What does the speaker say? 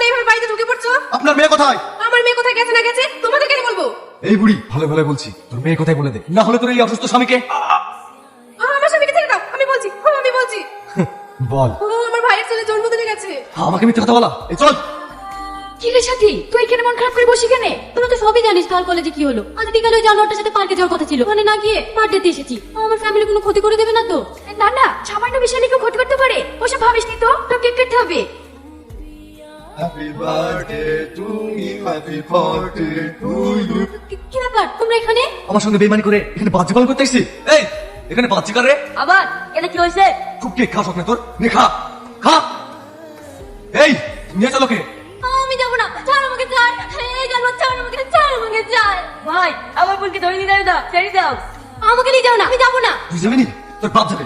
তোমরা এইভাবে বাড়িতে ঢুকে পড়ছো? আপনার মেয়ে কোথায়? আমার মেয়ে কোথায় গেছে না গেছে তোমাদের কেন বলবো? এই বুড়ি, ভালো ভালো বলছি, তোর মেয়ে কোথায় বলে দে, না হলে তোর এই অসুস্থ স্বামীকে। আমার স্বামীকে ছেড়ে দাও, আমি বলছি আমি বলছি। বল। ও আমার ভাইয়ের ছেলে জন্মদিনে গেছে। আমাকে মিথ্যে কথা বলা, এই চল। কি রে সাথী, তুই এখানে মন খারাপ করে বসি কেন? তোরা তো সবই জানিস কাল কলেজে কি হলো। আজ বিকালে ওই জানোয়ারটার সাথে পার্কে যাওয়ার কথা ছিল, ওখানে না গিয়ে বার্থডেতে এসেছি। আমার ফ্যামিলি কোনো ক্ষতি করে দেবে না তো? না না, সামান্য বিষয় নিয়ে কেউ ক্ষতি করতে পারে? ওসব ভাবিস নি তো, তো কেক কাটতে হবে। Happy birthday to you, happy birthday to you. কি ব্যাপার তোমরা এখানে? আমার সঙ্গে বেইমানি করে এখানে বাচ্চা পালন করতে এসেছি? এই, এখানে বাচ্চা কার রে? আবার এটা কি হয়েছে? খুব কেক খাওয়া শখ না তোর? নে খা, খা। এই, নিয়ে চলো কে? আমি যাবো না, ছাড় আমাকে, ছাড়। এই জানোয়ার, ছাড় আমাকে, ছাড় আমাকে, ছাড়। ভাই আমার বোনকে ধরে নিয়ে দাও, ছেড়ে দাও। আমাকে নিয়ে যাও না, আমি যাবো না। তুই যাবি নি? তোর বাপ যাবে।